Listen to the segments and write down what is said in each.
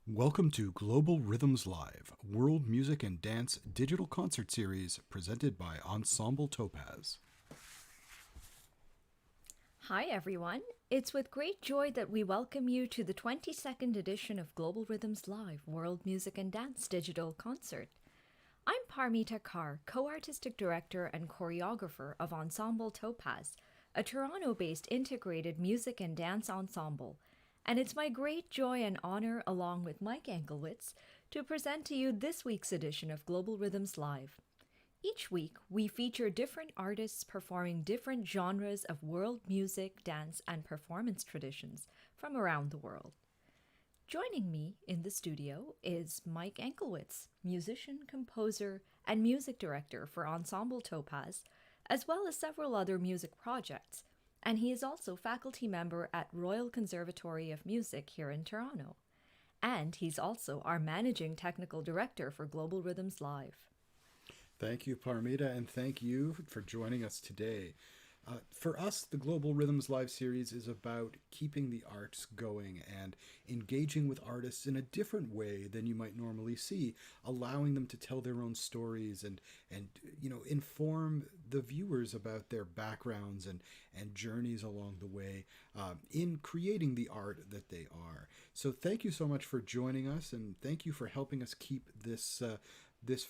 Welcome to Global Rhythms Live, World Music and Dance Digital Concert Series presented by Ensemble Topaz. Hi everyone, it's with great joy that we welcome you to the 22nd edition of Global Rhythms Live, World Music and Dance Digital Concert. I'm Paromita, co-artistic director and choreographer of Ensemble Topaz, a Toronto-based integrated music and dance ensemble. And it's my great joy and honor, along with Mike Enkelwitz, to present to you this week's edition of Global Rhythms Live. Each week, we feature different artists performing different genres of world music, dance, and performance traditions from around the world. Joining me in the studio is Mike Enkelwitz, musician, composer, and music director for Ensemble Topaz, as well as several other music projects. And he is also faculty member at Royal Conservatory of Music here in Toronto. And he's also our managing technical director for Global Rhythms Live. Thank you, Paromita, and thank you for joining us today. For us, the Global Rhythms Live series is about keeping the arts going and engaging with artists in a different way than you might normally see, allowing them to tell their own stories and inform the viewers about their backgrounds and journeys along the way in creating the art that they are. So thank you so much for joining us, and thank you for helping us keep this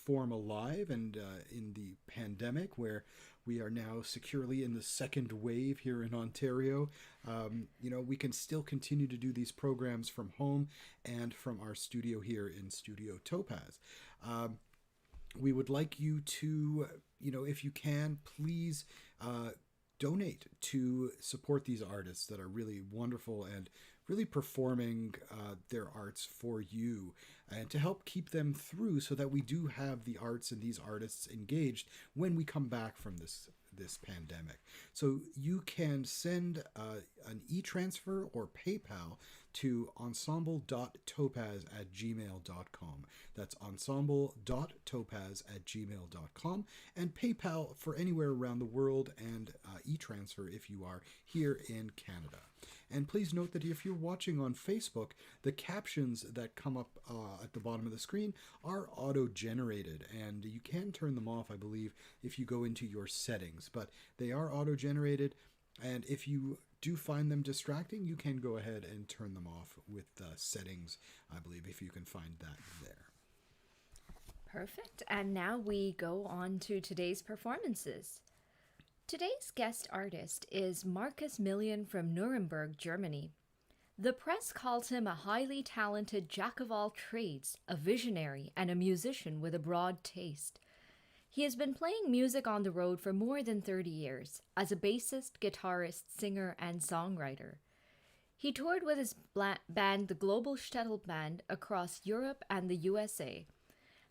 form alive and in the pandemic, where we are now securely in the second wave here in Ontario. We can still continue to do these programs from home and from our studio here in Studio Topaz. We would like you to, if you can, please donate to support these artists that are really wonderful and really performing their arts for you, and to help keep them through so that we do have the arts and these artists engaged when we come back from this pandemic. So you can send an e-transfer or PayPal to ensemble.topaz@gmail.com. That's ensemble.topaz@gmail.com, and PayPal for anywhere around the world, and e-transfer if you are here in Canada. And please note that if you're watching on Facebook, the captions that come up at the bottom of the screen are auto-generated, and you can turn them off, I believe, if you go into your settings, but they are auto-generated, and if you do find them distracting, you can go ahead and turn them off with settings, I believe, if you can find that there. Perfect. And now we go on to today's performances. Today's guest artist is Markus Milian from Nuremberg, Germany. The press calls him a highly talented jack of all trades, a visionary, and a musician with a broad taste. He has been playing music on the road for more than 30 years as a bassist, guitarist, singer, and songwriter. He toured with his band, the Global Shtetl Band, across Europe and the USA,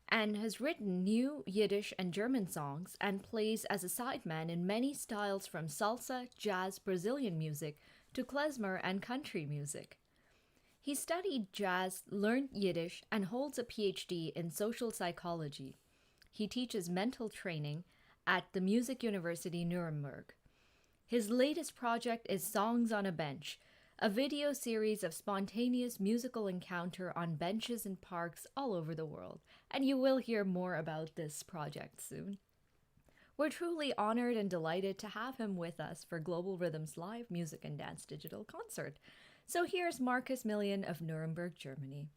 and has written new Yiddish and German songs and plays as a sideman in many styles from salsa, jazz, Brazilian music to klezmer and country music. He studied jazz, learned Yiddish, and holds a PhD in social psychology. He teaches mental training at the Music University Nuremberg. His latest project is Songs on a Bench, a video series of spontaneous musical encounter on benches in parks all over the world, and you will hear more about this project soon. We're truly honored and delighted to have him with us for Global Rhythms Live Music and Dance Digital Concert. So here's Markus Milian of Nuremberg, Germany.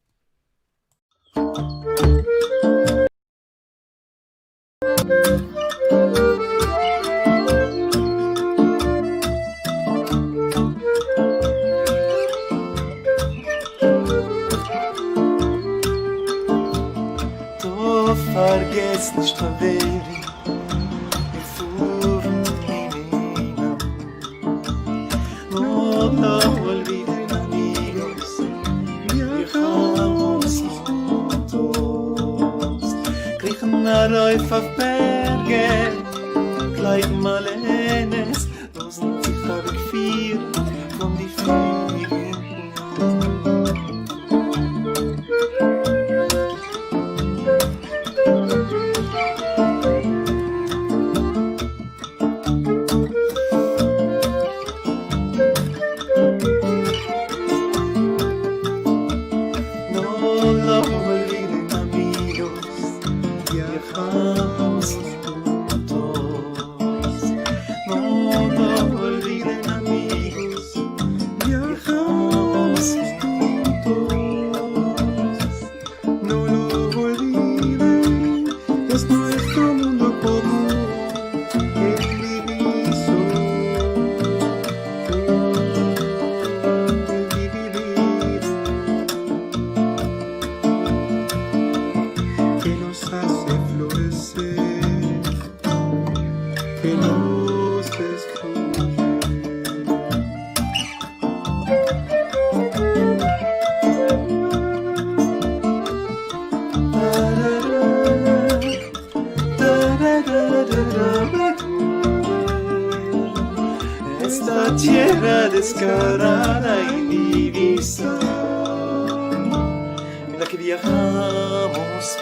Vergesst nicht, Haveri, wir fuhren hinein. Nur wohl wieder amigos, wir haben uns Fotos. Kriechen rauf auf Berge, bleiben alleines, losen sich verqueren von die Fliegen. descarada y divisa en la que viajamos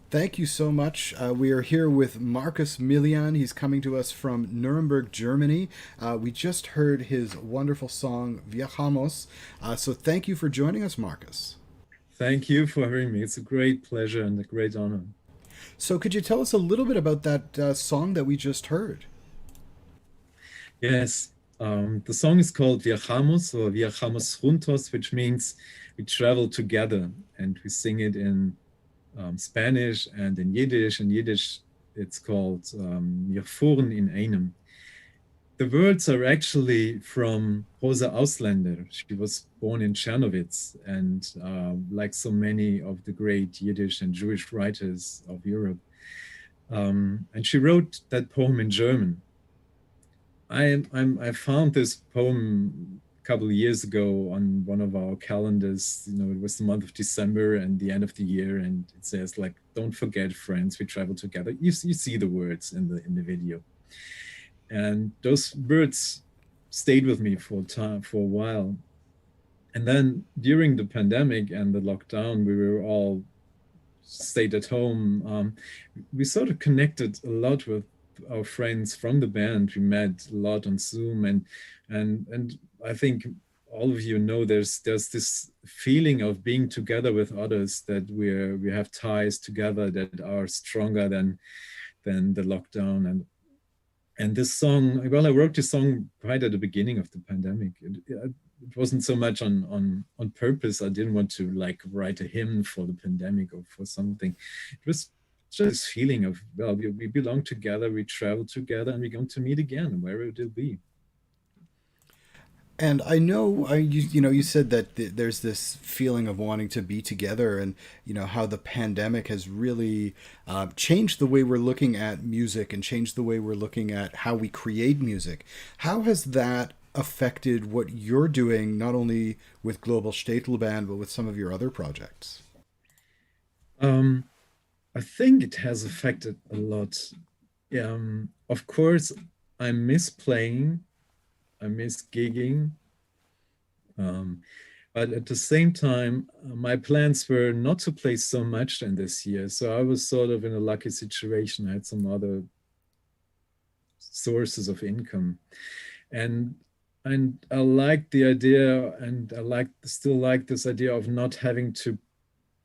Thank you so much. We are here with Markus Milian. He's coming to us from Nuremberg, Germany. We just heard his wonderful song, Viajamos. So thank you for joining us, Markus. Thank you for having me. It's a great pleasure and a great honor. So could you tell us a little bit about that song that we just heard? Yes, the song is called Viajamos or Viajamos Juntos, which means we travel together, and we sing it in Spanish and in Yiddish. In Yiddish, it's called Wir fuhren in einem. The words are actually from Rosa Ausländer. She was born in Czernowitz, and like so many of the great Yiddish and Jewish writers of Europe. And she wrote that poem in German. I found this poem a couple of years ago on one of our calendars. You know, it was the month of December and the end of the year, and it says, like, "Don't forget, friends, we travel together." You see the words in the video, and those words stayed with me for a while. And then during the pandemic and the lockdown, we were all stayed at home. We sort of connected a lot with our friends from the band. We met a lot on Zoom, and I think all of you know there's this feeling of being together with others, that we have ties together that are stronger than the lockdown. And this song, well, I wrote this song right at the beginning of the pandemic. It wasn't so much on purpose. I didn't want to like write a hymn for the pandemic or for something. It was just this feeling of, well, we belong together, we travel together, and we're going to meet again, wherever it will be. And I know, you said that there's this feeling of wanting to be together, and how the pandemic has really changed the way we're looking at music and changed the way we're looking at how we create music. How has that affected what you're doing, not only with Global Städtelband, but with some of your other projects? I think it has affected a lot. Of course, I miss playing. I miss gigging. But at the same time, my plans were not to play so much in this year. So I was sort of in a lucky situation. I had some other sources of income. And I liked the idea, and I still like this idea of not having to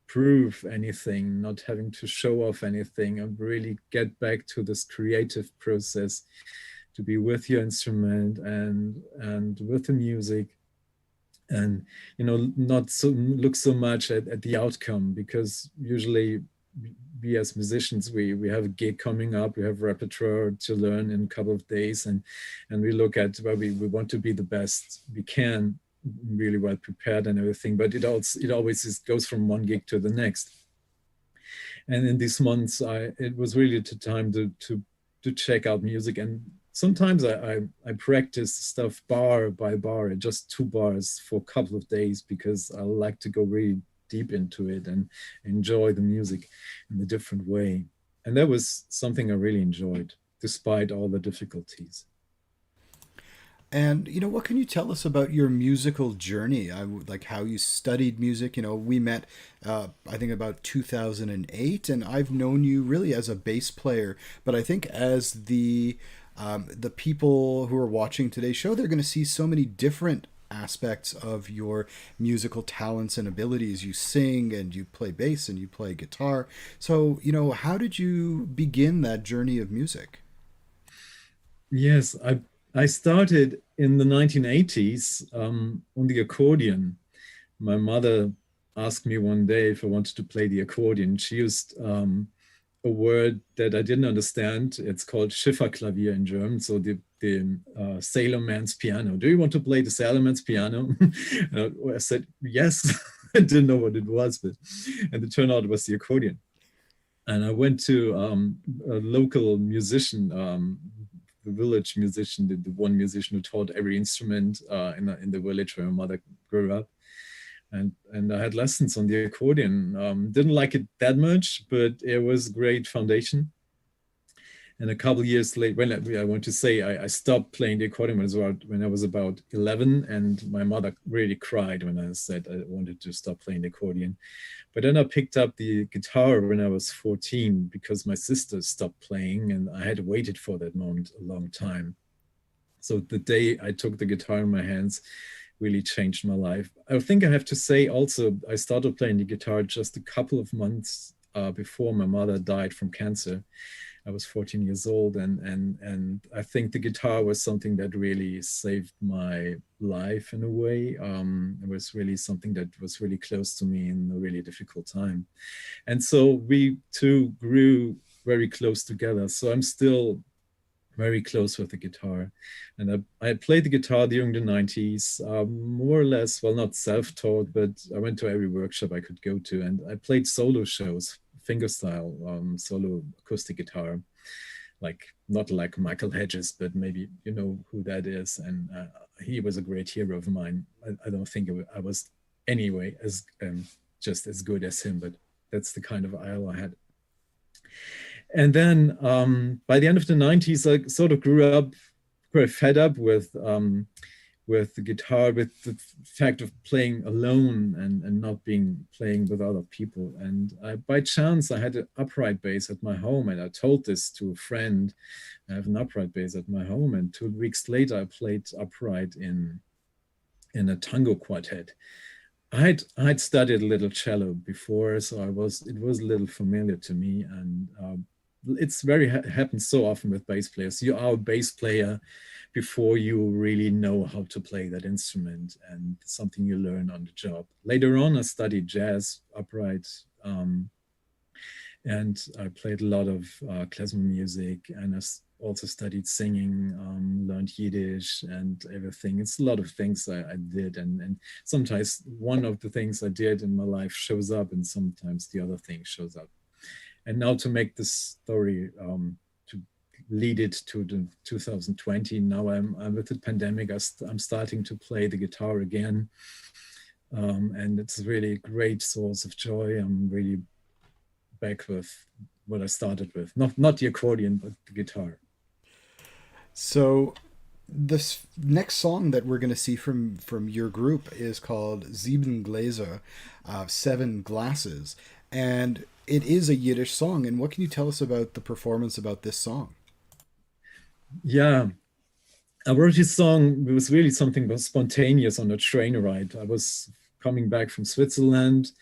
prove anything, not having to show off anything, and really get back to this creative process, to be with your instrument and with the music, and not look so much at the outcome, because usually we as musicians, we have a gig coming up, we have repertoire to learn in a couple of days, and we look at, well, we want to be the best we can, really well prepared and everything, but it always goes from one gig to the next. And in these months, it was really the time to check out music. And sometimes I practice stuff bar by bar, just 2 bars for a couple of days, because I like to go really deep into it and enjoy the music in a different way. And that was something I really enjoyed, despite all the difficulties. And, what can you tell us about your musical journey? Like how you studied music. We met, I think about 2008, and I've known you really as a bass player, but I think as the people who are watching today's show, they're going to see so many different aspects of your musical talents and abilities. You sing, and you play bass, and you play guitar. So, how did you begin that journey of music? Yes, I started in the 1980s on the accordion. My mother asked me one day if I wanted to play the accordion. She used a word that I didn't understand. It's called Schifferklavier in German, so the sailorman's piano. Do you want to play the sailorman's piano? I said, yes, didn't know what it was, and it turned out it was the accordion. And I went to a local musician, the village musician, the one musician who taught every instrument in the village where my mother grew up. And I had lessons on the accordion. Didn't like it that much, but it was great foundation. And a couple of years later, when I want to say I stopped playing the accordion when I was about 11, and my mother really cried when I said I wanted to stop playing the accordion. But then I picked up the guitar when I was 14 because my sister stopped playing, and I had waited for that moment a long time. So the day I took the guitar in my hands really changed my life. I think I have to say also, I started playing the guitar just a couple of months before my mother died from cancer. I was 14 years old, and I think the guitar was something that really saved my life in a way. It was really something that was really close to me in a really difficult time. And so we two grew very close together. So I'm still very close with the guitar. And I played the guitar during the 90s, more or less, well, not self-taught, but I went to every workshop I could go to, and I played solo shows, fingerstyle, solo acoustic guitar, like not like Michael Hedges, but maybe you know who that is. And he was a great hero of mine. I don't think I was anyway as just as good as him, but that's the kind of idol I had. And then by the end of the 90s, I sort of grew up quite fed up with the guitar, with the fact of playing alone and not playing with other people. And by chance, I had an upright bass at my home, and I told this to a friend. I have an upright bass at my home, and 2 weeks later, I played upright in a tango quartet. I had studied a little cello before, so it was a little familiar to me, and it's happens so often with bass players. You are a bass player before you really know how to play that instrument, and something you learn on the job. Later on, I studied jazz upright, and I played a lot of klezmer music, and I also studied singing, learned Yiddish and everything. It's a lot of things I did, and sometimes one of the things I did in my life shows up, and sometimes the other thing shows up. And now to make this story, to lead it to the 2020, now I'm with the pandemic, I'm starting to play the guitar again. And it's really a great source of joy. I'm really back with what I started with. Not the accordion, but the guitar. So this next song that we're going to see from your group is called Sieben Gläser, 7 Glasses. And it is a Yiddish song. And what can you tell us about the performance about this song? Yeah, I wrote this song. It was really something was spontaneous on a train ride. I was coming back from Switzerland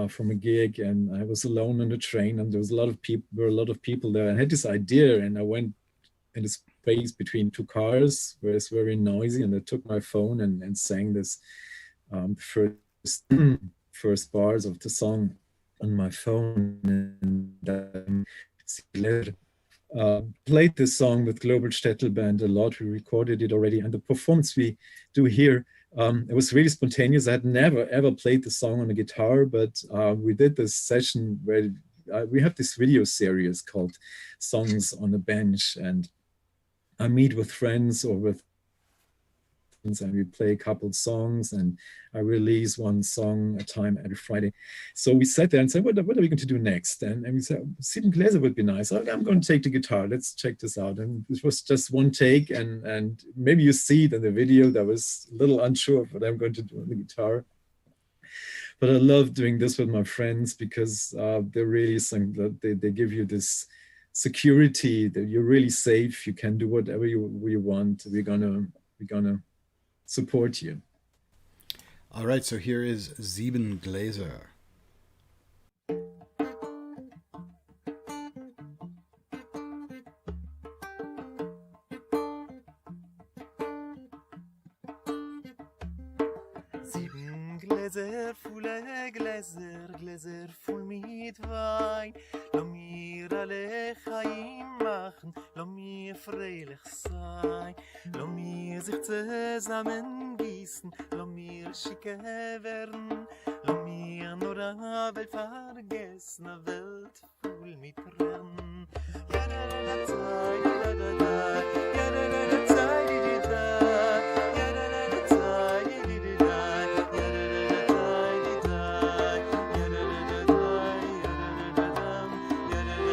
from a gig, and I was alone on the train, and there was a lot of people there. I had this idea, and I went in the space between 2 cars where it's very noisy, and I took my phone and sang this first bars of the song on my phone, and played this song with Global Shtetl Band a lot. We recorded it already, and the performance we do here, it was really spontaneous. I had never ever played the song on a guitar, but we did this session where we have this video series called Songs on a Bench, and I meet with friends or with and we play a couple songs, and I release 1 song at a time every Friday. So we sat there and said, what are we going to do next? And we said, Sieben Gläser would be nice. Okay, I'm going to take the guitar. Let's check this out. And it was just 1 take, and maybe you see it in the video. That was a little unsure of what I'm going to do on the guitar. But I love doing this with my friends because they're really something that they give you this security that you're really safe. You can do whatever you want. We're gonna support you. All right, so here is Sieben Gläser. Gläser, volle Gläser, Gläser voll mit Wein. Lass mir alle Chaim machen, lass mir freilich sein. Lass mir sich zusammengießen, lass mir schicke werden. lo mir nur a Welt vergessen, a Welt voll mit Tränen. Ja, da, da, da, da, da, da, ja, da, da, da, da, da, ja, da, da, da, da, da, ja, da, da, da, da, ja, da, da, da, da, ja, da, da, da, da, ja, da,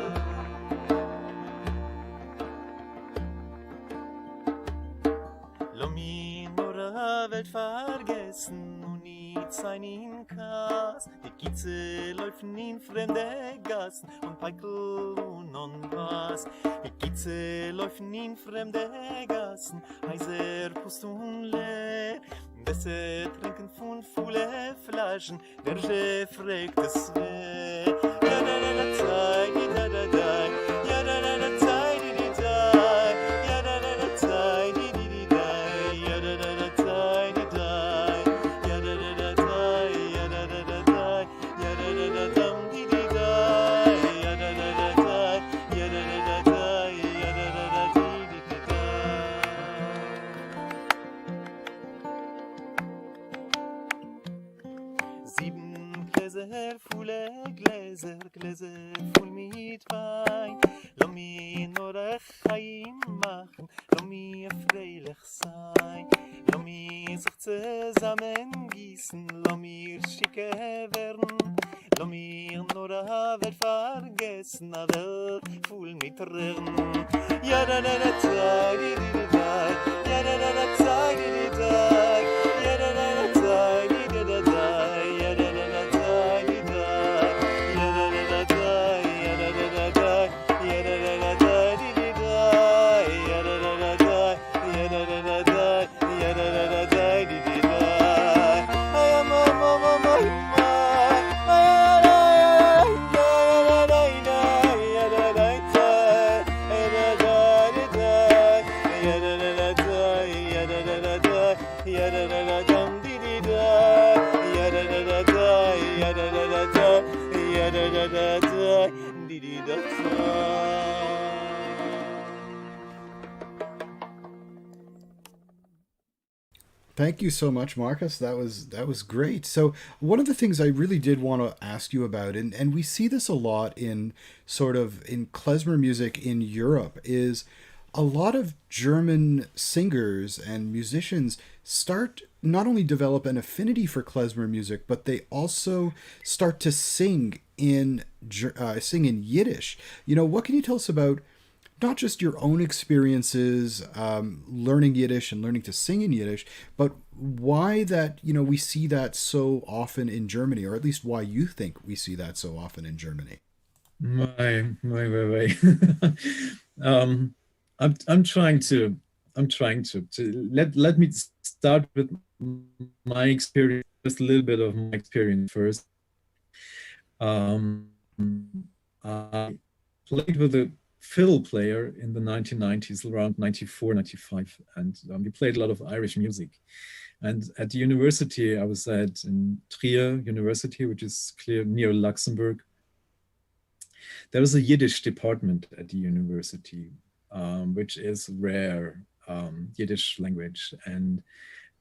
da, da, lo mi nur a Welt vergessen und nicht sein in Kass. Die Kitze laufen in fremde Gassen und Peikel und was. Die Kitze laufen in fremde Gassen, heiser Pust und leer. Besse trinken von volle Flaschen, der Chef fragt es wer. Ja, da, da, da, Zeit, da, da, da, ja, da, da, da, Zeit, da, ja, da, da, da, Zeit, da, ja, da, da, da, Zeit, da, ja, da, da, da, da, ja, da, da, da, da, ja, da, da, da, dam, da, ja, da, da, da, da, ja, da, da, da, da, ja, da, da, da, da. Sieben Gläser, volle Gläser, Gläser voll mit Wein. Lass mir nur ein Chaim machen, lass mir freilich sein. Lass mir sich zusammengießen, lass mir schicke werden. Lass mir nur eine Welt vergessen, eine Welt voll mit Tränen. Ja, da, da, da, da, da, da, ja, da, da, da, da, da, ja, da, da, da, da, da, da, ja, da, da, da, da, ja, da, da, da, da, ja, da, da, da, da, ja, da, da, da, da, ja, da, da, da, da, ja, da, da, da, da, ja, da, da, da, da, ay, ama, ma, ma, ma, ma, ay, ay, ay, ay, ya, da, da, da, ya, da, da, da, ya, da, da, da, ya, da, da, da, da, ya, da, da, da, dum, di, di, da, ya, da, da, da, da, ya, da, da, da, da, ya, da, da, da, da, di, di, da, da. Thank you so much, Marcus. That was great. So one of the things I really did want to ask you about, and we see this a lot in sort of in klezmer music in Europe, is a lot of German singers and musicians start not only develop an affinity for klezmer music, but they also start to sing in Yiddish. You know, what can you tell us about not just your own experiences learning Yiddish and learning to sing in Yiddish, but why that, you know, we see that so often in Germany, or at least why you think we see that so often in Germany? My. I'm trying to let me start with my experience, just a little bit of my experience first. I played with a fiddle player in the 1990s, around 94, 95, and we played a lot of Irish music. And at the university, I was at in Trier University, which is clear near Luxembourg. There was a Yiddish department at the university, which is rare Yiddish language. And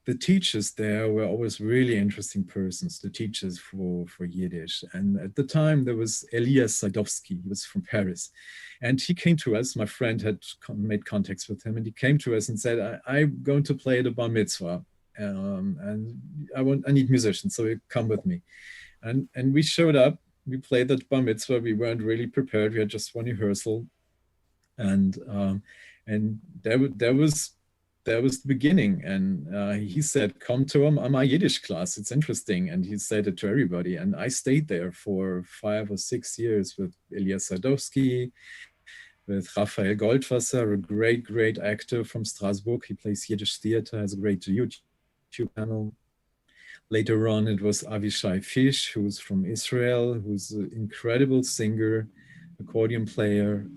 the teachers there were always really interesting persons, the teachers for Yiddish. And at the time, there was Elias Sadowski, he was from Paris. And he came to us, my friend had made contacts with him, and he came to us and said, I'm going to play the bar mitzvah, and I need musicians, so you come with me. And we showed up, we played that bar mitzvah, we weren't really prepared, we had just one rehearsal. And there was the beginning. And he said, come to my Yiddish class, it's interesting. And he said it to everybody. And I stayed there for 5 or 6 years with Elias Sadowski, with Raphael Goldwasser, a great actor from Strasbourg. He plays Yiddish theater, has a great YouTube channel. Later on, it was Avishai Fish, who's from Israel, who's an incredible singer, accordion player.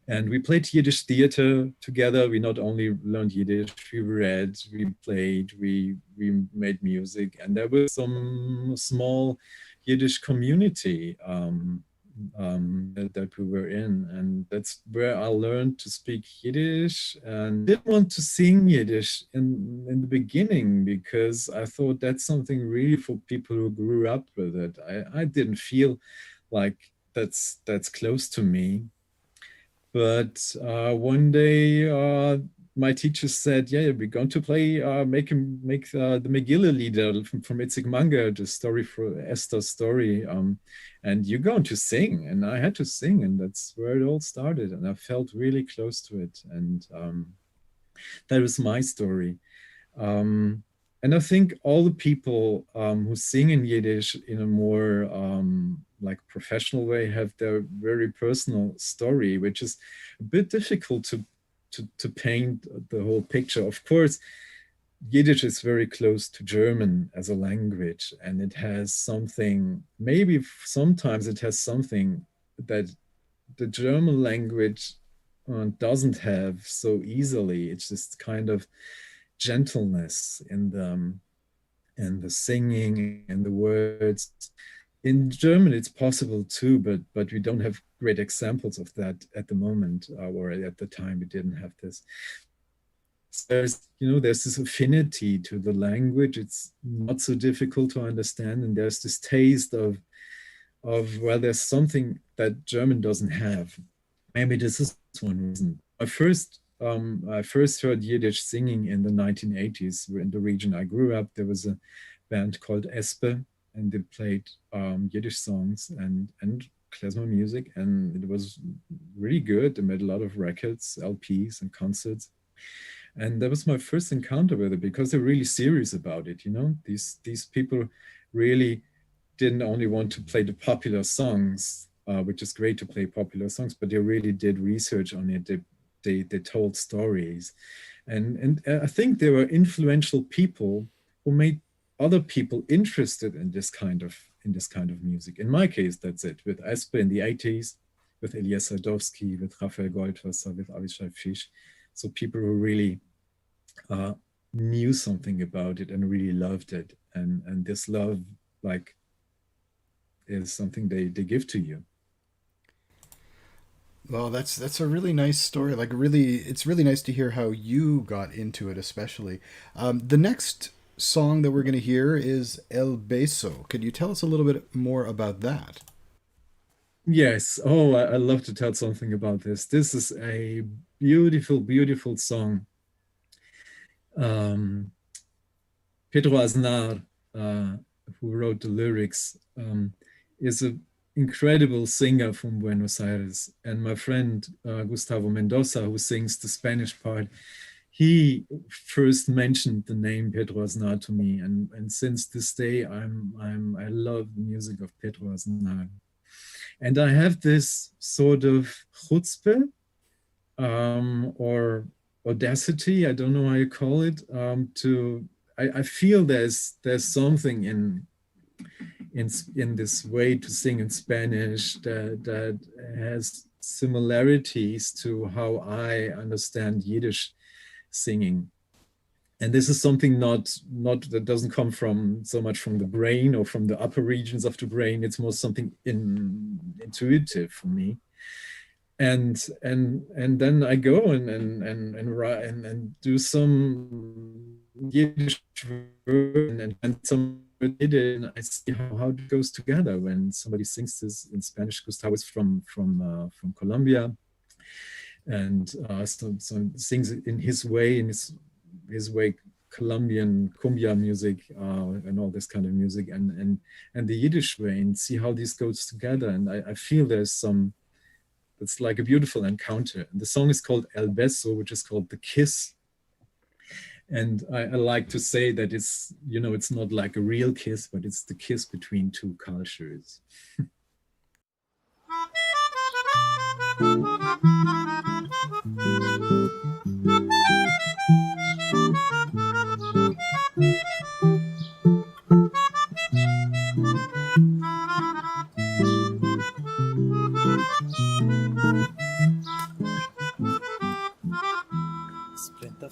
And we played Yiddish theater together. We not only learned Yiddish, we read, we played, we made music. And there was some small Yiddish community that we were in. And that's where I learned to speak Yiddish, and didn't want to sing Yiddish in the beginning because I thought that's something really for people who grew up with it. I didn't feel like that's close to me. But one day my teacher said, "Yeah, we're going to play, make the Megillah Lieder from Itzig Manga, the story for Esther's story, and you're going to sing." And I had to sing, and that's where it all started. And I felt really close to it, and that was my story. And I think all the people who sing in Yiddish in a more like professional way have their very personal story, which is a bit difficult to paint the whole picture. Of course, Yiddish is very close to German as a language, and it has something, maybe sometimes it has something that the German language doesn't have so easily. It's just kind of gentleness in the singing and the words. In German, it's possible too, but we don't have great examples of that at the moment, or at the time we didn't have this. So there's this affinity to the language. It's not so difficult to understand, and there's this taste of well, there's something that German doesn't have. Maybe this is one reason. I first heard Yiddish singing in the 1980s. In the region I grew up, there was a band called Espe, and they played Yiddish songs and klezmer music, and it was really good. They made a lot of records, LPs, and concerts. And that was my first encounter with it, because they're really serious about it. These people really didn't only want to play the popular songs, which is great to play popular songs, but they really did research on it. They told stories, and I think they were influential people who made other people interested in this kind of music. In my case, that's it. With Espe in the 80s, with Elias Sadowski, with Raphael Goldwasser, with Avishai Fish. So people who really knew something about it and really loved it. And this love, like, is something they give to you. Well, that's a really nice story. It's really nice to hear how you got into it, especially. The next song that we're going to hear is El Beso. Could you tell us a little bit more about that? Yes. Oh, I love to tell something about this. This is a beautiful, beautiful song. Pedro Aznar, who wrote the lyrics, is an incredible singer from Buenos Aires. And my friend Gustavo Mendoza, who sings the Spanish part, he first mentioned the name Pedro Aznar to me, and since this day, I love the music of Pedro Aznar. And I have this sort of chutzpah, or audacity, I don't know how you call it, I feel there's something in this way to sing in Spanish that has similarities to how I understand Yiddish singing. And this is something not that doesn't come from so much from the brain or from the upper regions of the brain. It's more something intuitive for me. And then I go and do some Yiddish and some Yiddish, and I see how it goes together when somebody sings this in Spanish. Gustavo is from Colombia, and so sings in his way, Colombian cumbia music and all this kind of music, and the Yiddish way, and see how this goes together. And I feel it's like a beautiful encounter. And the song is called El Beso, which is called the kiss. And I like to say that it's not like a real kiss, but it's the kiss between two cultures.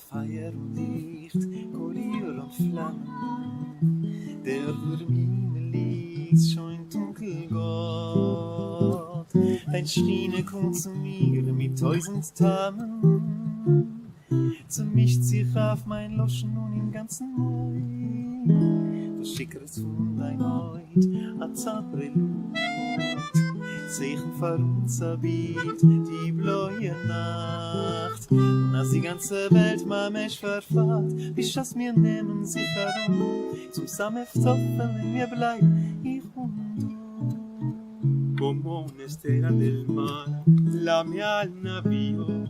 Feier und Licht, Koriol und Flammen, der Vermine liegt schon dunkel Gott. Dein Schiene kommt zu mir mit 1000 Tamen, zermischt sich auf mein Loschen und im ganzen Moi. Du schickst von dein Heut, a Zaprelut, Zeichen für uns erbiet die blaue Nacht. Und als die ganze Welt Mamesh verfahrt, bis das mir nehmen sich herum, zum Sameftoffel in mir bleiben, ich und du. Como una estela del mar, lame al navío,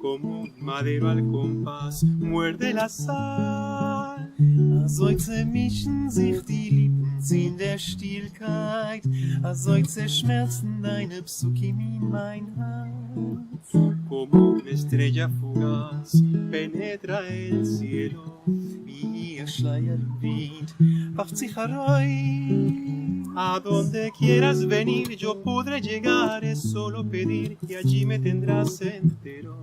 como un madero al compás, muerde la sal. Also zermischen sich die Lippen in der Stillkeit, also zerschmerzen deine Psukim in mein Herz. Como una estrella fugaz penetra el cielo, wie ihr Schleier im Wind wacht sich herein. A donde quieras venir yo podré llegar, es solo pedir y allí me tendrás entero.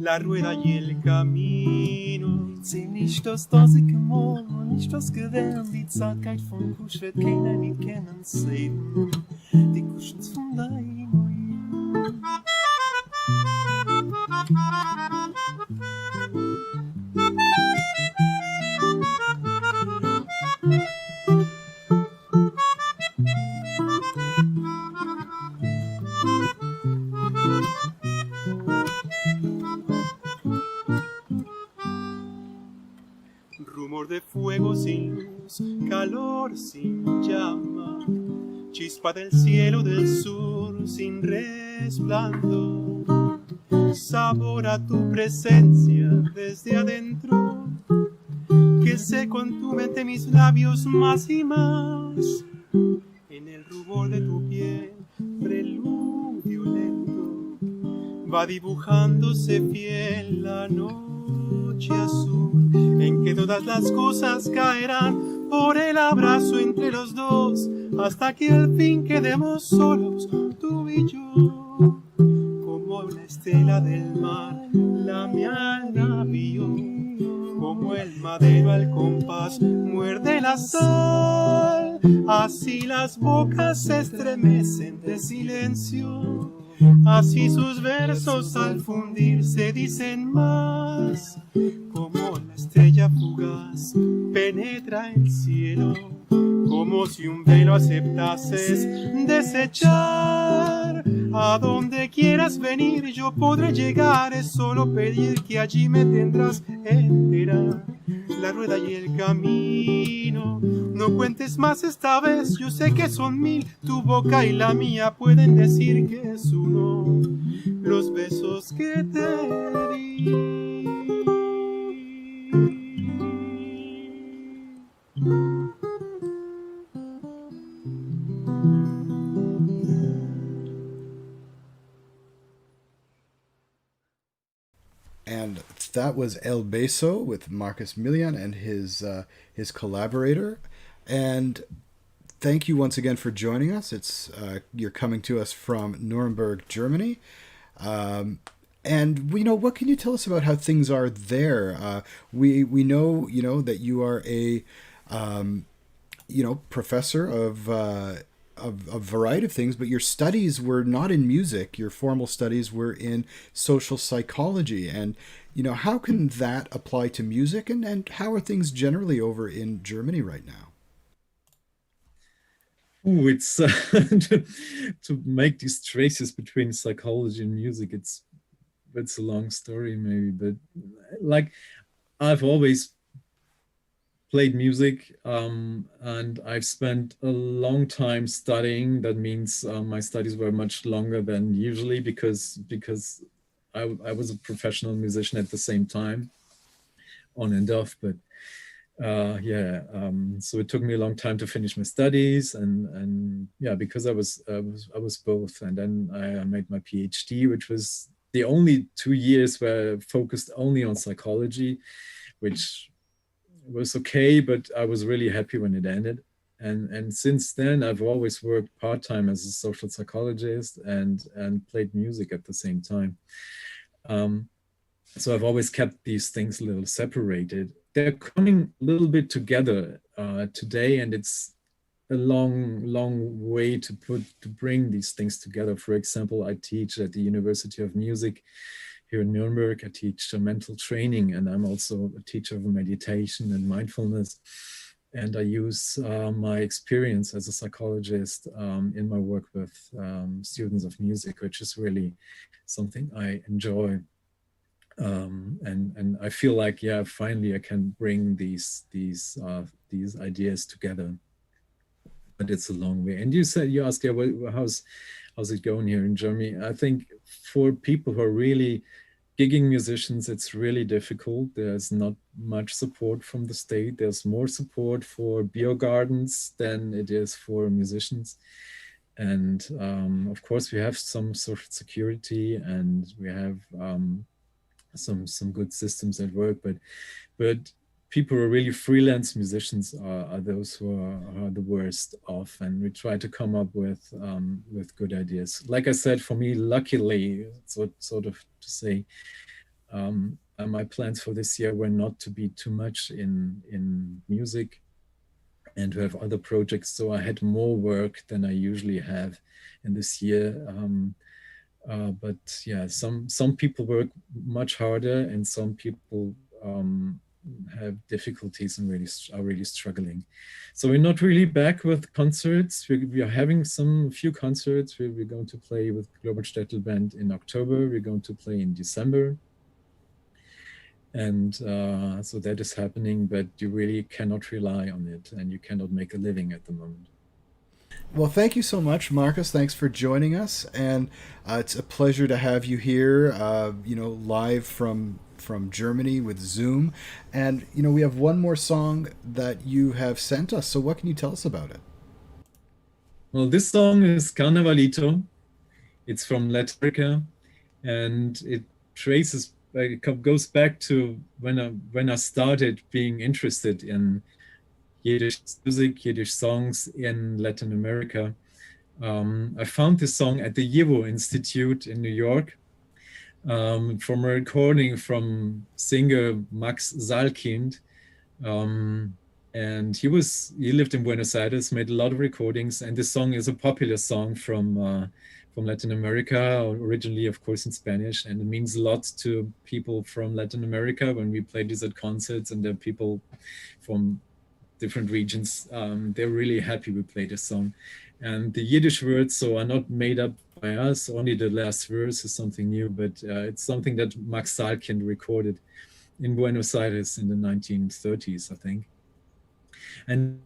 La rueda y el camino. Sie nicht das dosige Mol, nicht das Gewähren, die Zartheit von Kusch wird keiner nicht kennen sehen. Die Kuschens von deinem rumor de fuego sin luz, calor sin llama, chispa del cielo del sur sin resplandor, sabor a tu presencia desde adentro, que sé con tu mente mis labios más y más, en el rubor de tu piel, preludio lento, va dibujándose fiel la noche azul, en que todas las cosas caerán por el abrazo entre los dos, hasta que al fin quedemos solos, tú y yo. Como una estela del mar, lame al navío, como el madero al compás, muerde la sal, así las bocas se estremecen de silencio, así sus versos al fundirse dicen más. Como la estrella fugaz penetra el cielo, como si un velo aceptases desechar. A donde quieras venir yo podré llegar, es solo pedir que allí me tendrás entera. La rueda y el camino, no cuentes más esta vez, yo sé que son 1000, tu boca y la mía pueden decir que es uno, los besos que te di. And that was El Beso with Markus Milian and his collaborator. And thank you once again for joining us. It's you're coming to us from Nuremberg, Germany. And we know, what can you tell us about how things are there? We know, that you are a professor of a variety of things, but your studies were not in music. Your formal studies were in social psychology. And, how can that apply to music? And how are things generally over in Germany right now? Ooh, it's to make these traces between psychology and music. It's a long story, maybe, but like I've always played music, and I've spent a long time studying. That means my studies were much longer than usually because I was a professional musician at the same time, on and off. But so it took me a long time to finish my studies, and because I was both. And then I made my PhD, which was the only 2 years where I focused only on psychology, which was okay, but I was really happy when it ended. And since then, I've always worked part-time as a social psychologist and played music at the same time. So I've always kept these things a little separated. They're coming a little bit together today, and it's a long way to bring these things together. For example, I teach at the University of Music here in Nuremberg. I teach mental training, and I'm also a teacher of meditation and mindfulness. And I use my experience as a psychologist in my work with students of music, which is really something I enjoy. And I feel like, yeah, finally I can bring these ideas together. But it's a long way. And you asked, yeah, how's it going here in Germany? I think for people who are really gigging musicians, it's really difficult. There's not much support from the state. There's more support for beer gardens than it is for musicians. And of course, we have some social security, and we have some good systems at work, but people who are really freelance musicians are those who are the worst off, and we try to come up with good ideas. Like I said, for me, luckily, sort of to say, my plans for this year were not to be too much in music and to have other projects. So I had more work than I usually have in this year. But yeah, some people work much harder, and some people have difficulties and are really struggling. So we're not really back with concerts. We are having a few concerts. We're going to play with Global Shtetl Band in October. We're going to play in December. And so that is happening, but you really cannot rely on it, and you cannot make a living at the moment. Well, thank you so much, Markus. Thanks for joining us, and it's a pleasure to have you here, live from Germany with Zoom. And, we have one more song that you have sent us. So what can you tell us about it? Well, this song is Carnavalito. It's from Latin America, and it goes back to when I started being interested in Yiddish music, Yiddish songs in Latin America. I found this song at the YIVO Institute in New York from a recording from singer Max Salkind. And he lived in Buenos Aires, made a lot of recordings, and this song is a popular song from Latin America, originally, of course, in Spanish, and it means a lot to people from Latin America when we play this at concerts, and there are people from different regions. They're really happy we play this song. And the Yiddish words are not made up by us, only the last verse is something new, but it's something that Max Salkind recorded in Buenos Aires in the 1930s, I think. And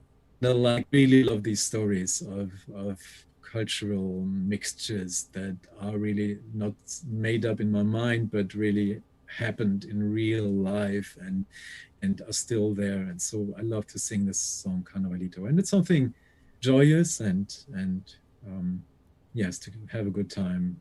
I really love these stories of cultural mixtures that are really not made up in my mind, but really happened in real life and are still there. And so I love to sing this song Carnavalito, and it's something joyous and yes, to have a good time.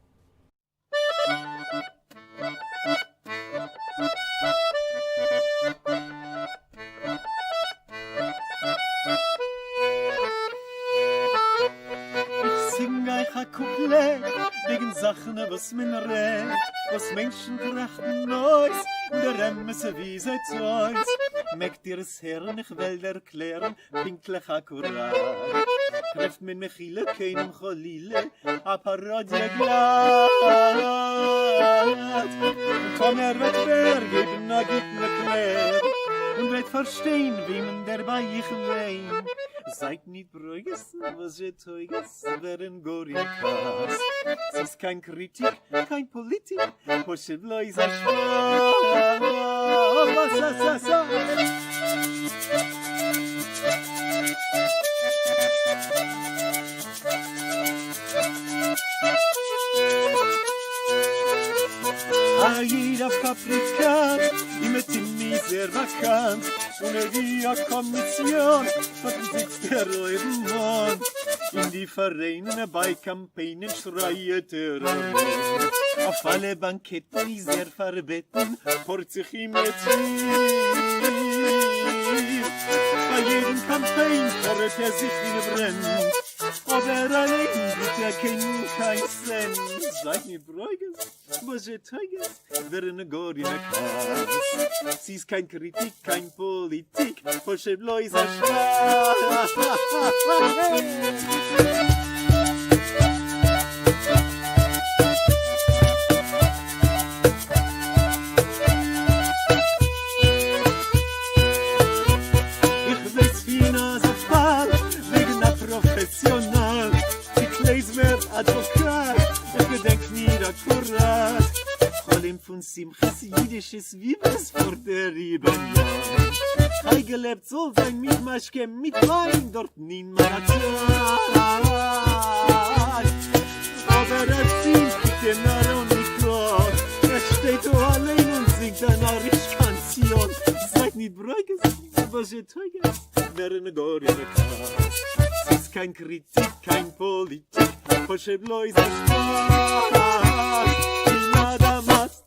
Wegen Sachen, was man redt, was Menschen trachten Neues, und der Remmese wie seit Zeus. Merkt ihr es her, ich will erklären, pinklich akkurat. Trefft mir Mechile, keinem Cholile, a Parodie glatt. Und von wird vergeben, gibt mir klärt, und wird verstehen, wie man dabei ich wein. Seid nicht beruhiges, was ihr teuges, werden Gorikas. Es ist kein Kritik, kein Politik, Hosche bloß ein Spaß. Jeder Fabrikant, immer ziemlich sehr vakant, ohne die Kommission, was sitzt der Mann. In die Vereine bei Kampagnen schreit auf alle Banketten, die sehr verbeten, hört sich immer tief. Bei jedem Kampagne hört sich wie brennt. Aber allein gibt kein Cent. Seid nicht bräuges, was ihr teuges, wäre ne Gott in der Klasse. Sie ist kein Kritik, kein Politik, Forsche Bläuser Spaß. Ich weiß viel Nase Fall, wegen der Professional. Ich lese mir Advokat, ich gedenk mir akkurat. Cholim von Simchas Jiddisches Wiebes vor der Ribania. Hei gelebt soll sein mit Maschke, mit Wein, dort in meiner Zeit. Aber Ziel gibt dem Naron nicht klar. Steht allein und singt eine Arisch-Kantion. Seid nicht bräuges, was ihr teuges, wäre ne Gorine Kass. Es ist kein Kritik, kein Politik, Forsche Bläuser Spaß. Die Nadamas.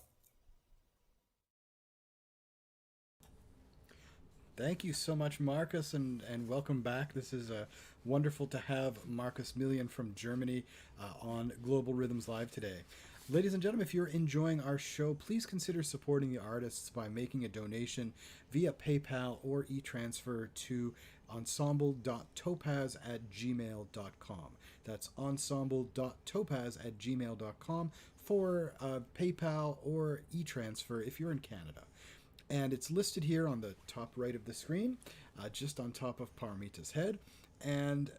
Thank you so much, Markus, and welcome back. This is wonderful to have Markus Milian from Germany on Global Rhythms Live today. Ladies and gentlemen, if you're enjoying our show, please consider supporting the artists by making a donation via PayPal or e-transfer to ensemble.topaz@gmail.com. That's ensemble.topaz@gmail.com for PayPal or e-transfer if you're in Canada. And it's listed here on the top right of the screen, just on top of Paromita's head. And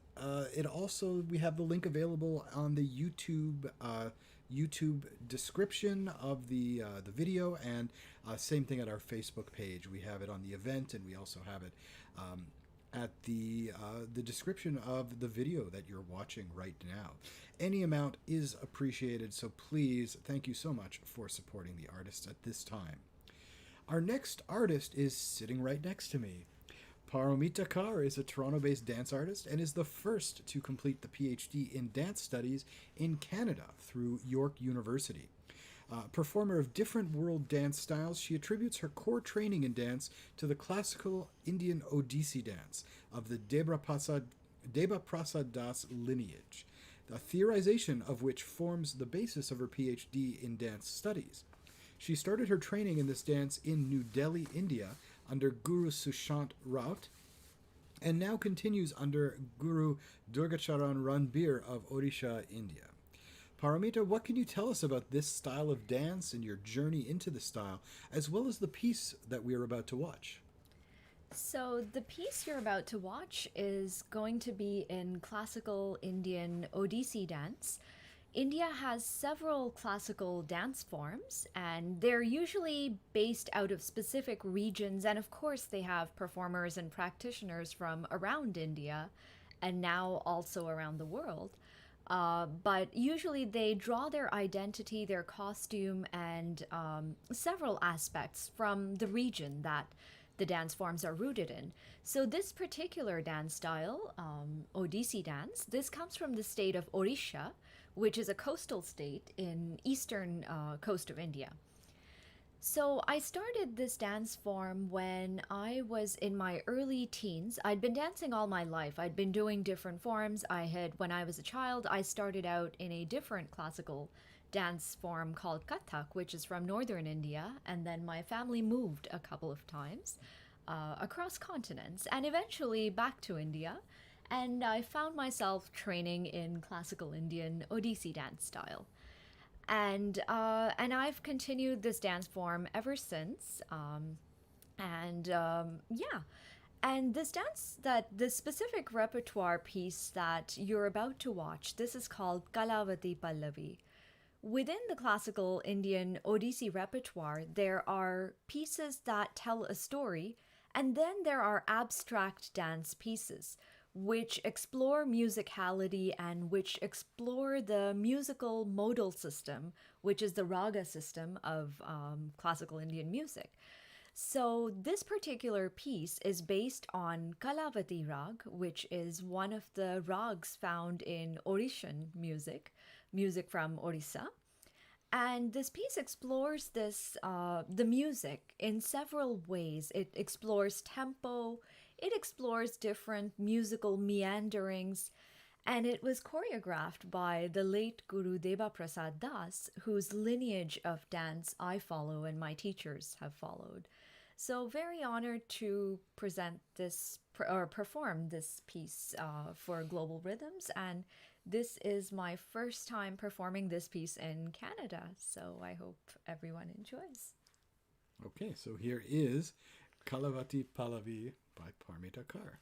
it also, we have the link available on the YouTube description of the video, and same thing at our Facebook page. We have it on the event, and we also have it at the description of the video that you're watching right now. Any amount is appreciated, so please, thank you so much for supporting the artists at this time. Our next artist is sitting right next to me. Paromita is a Toronto-based dance artist and is the first to complete the PhD in dance studies in Canada through York University. Performer of different world dance styles, she attributes her core training in dance to the classical Indian Odissi dance of the Deva Prasad Das lineage, the theorization of which forms the basis of her PhD in dance studies. She started her training in this dance in New Delhi, India, under Guru Sushant Raut, and now continues under Guru Durgacharan Ranbir of Odisha, India. Paromita, what can you tell us about this style of dance and your journey into the style, as well as the piece that we are about to watch? So the piece you're about to watch is going to be in classical Indian Odissi dance. India has several classical dance forms, and they're usually based out of specific regions, and of course they have performers and practitioners from around India and now also around the world. But usually they draw their identity, their costume, and several aspects from the region that the dance forms are rooted in. So this particular dance style, Odissi dance, this comes from the state of Odisha, which is a coastal state in eastern coast of India. So I started this dance form when I was in my early teens. I'd been dancing all my life. I'd been doing different forms. When I was a child, I started out in a different classical dance form called Kathak, which is from northern India, and then my family moved a couple of times across continents and eventually back to India. And I found myself training in classical Indian Odissi dance style. And I've continued this dance form ever since. And this specific repertoire piece that you're about to watch, this is called Kalavati Pallavi. Within the classical Indian Odissi repertoire, there are pieces that tell a story, and then there are abstract dance pieces, which explore musicality and which explore the musical modal system, which is the raga system of classical Indian music. So this particular piece is based on Kalavati Rag, which is one of the rags found in Orishan music from Orissa. And this piece explores the music in several ways. It explores tempo, it explores different musical meanderings, and it was choreographed by the late Guru Deva Prasad Das, whose lineage of dance I follow and my teachers have followed. So very honored to present this or perform this piece for Global Rhythms, and this is my first time performing this piece in Canada, so I hope everyone enjoys. Okay, so here is Kalavati Pallavi by Paromita Kar.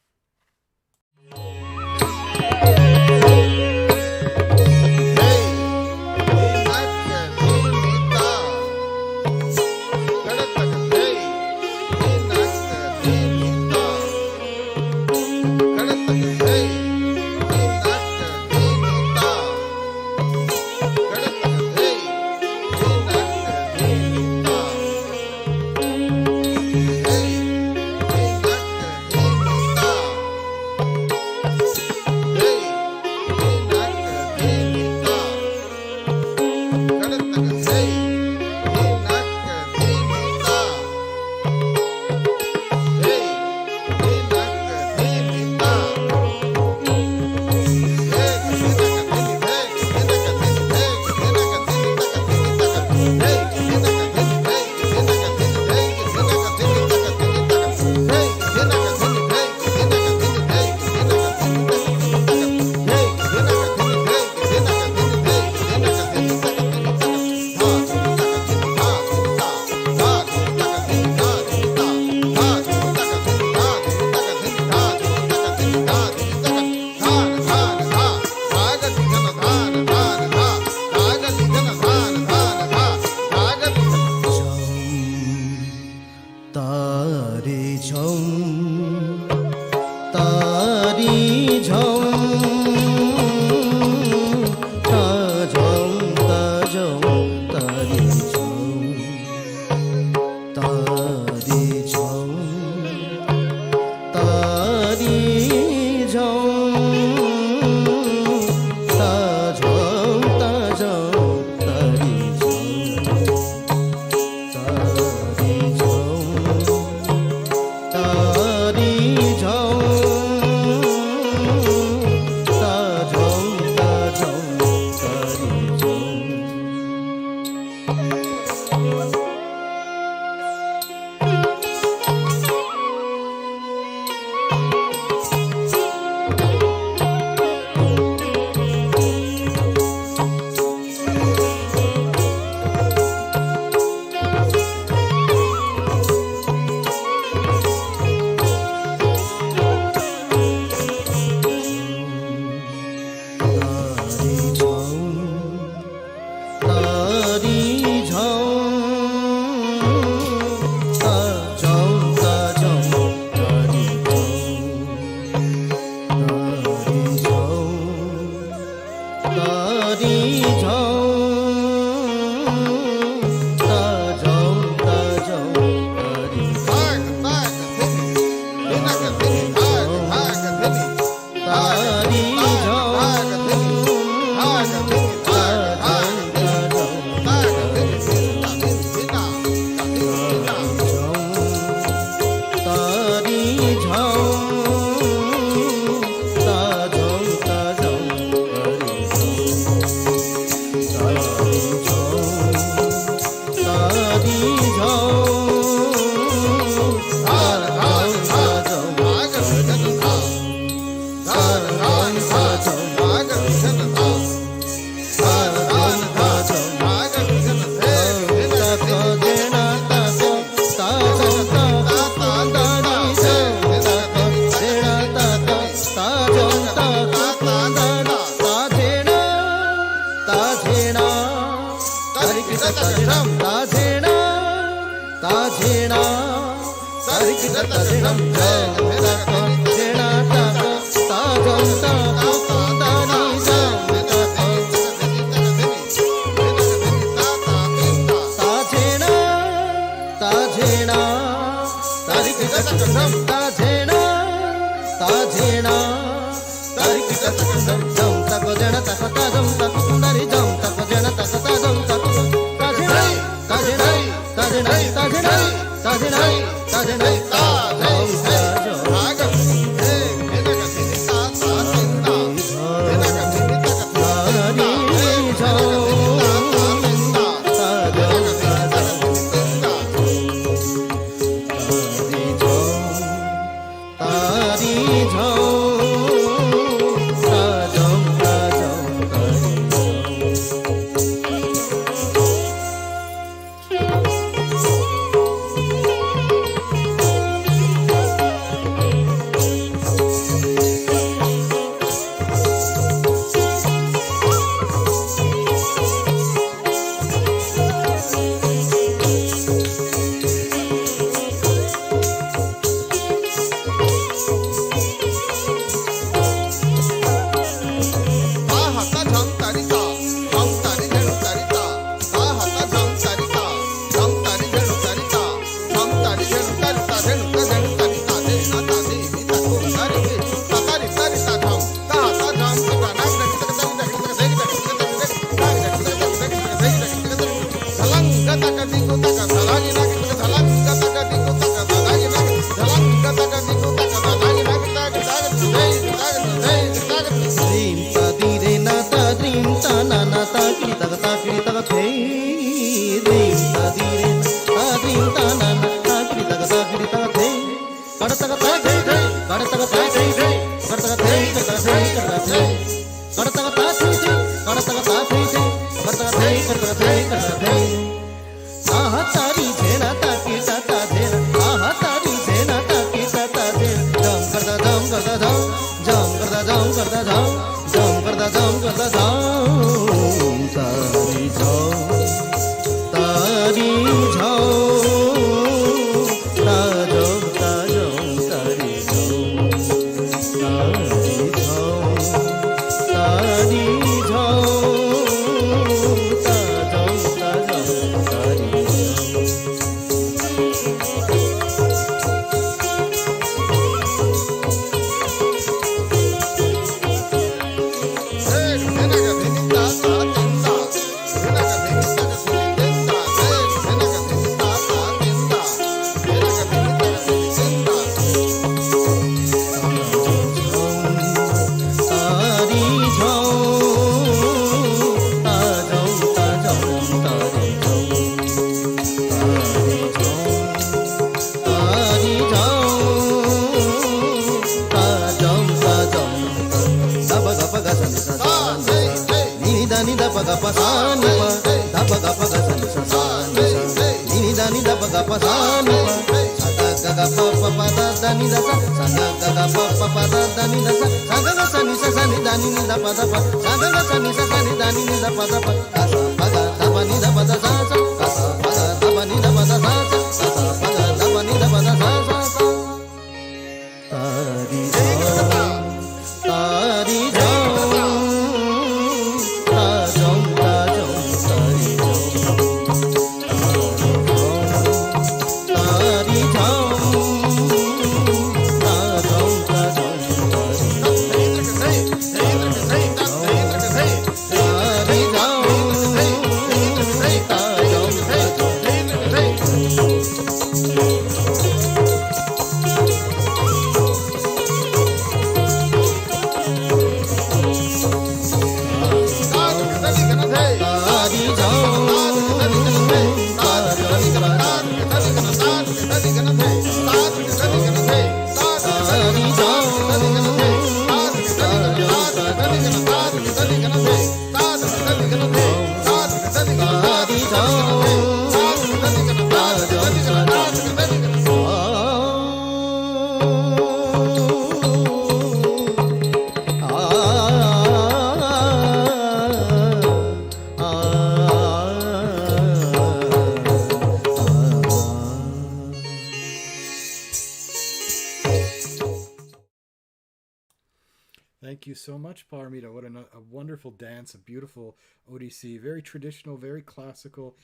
Thank you so much, Paromita. What a wonderful dance, a beautiful Odissi, very traditional, very classical,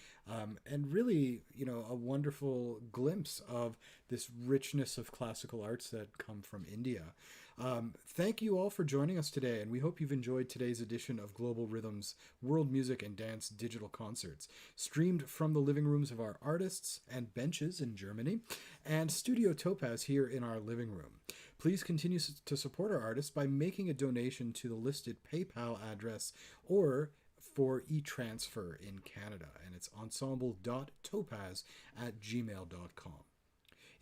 and really, a wonderful glimpse of this richness of classical arts that come from India. Thank you all for joining us today, and we hope you've enjoyed today's edition of Global Rhythms World Music and Dance Digital Concerts, streamed from the living rooms of our artists and benches in Germany, and Studio Topaz here in our living room. Please continue to support our artists by making a donation to the listed PayPal address or for e-transfer in Canada, and it's ensemble.topaz@gmail.com.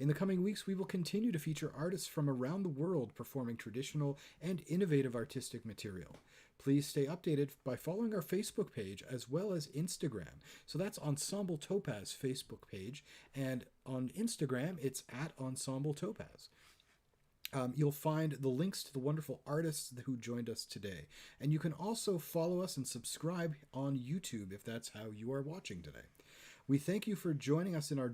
In the coming weeks, we will continue to feature artists from around the world performing traditional and innovative artistic material. Please stay updated by following our Facebook page as well as Instagram. So that's Ensemble Topaz Facebook page, and on Instagram, it's at Ensemble Topaz. You'll find the links to the wonderful artists who joined us today. And you can also follow us and subscribe on YouTube if that's how you are watching today. We thank you for joining us in our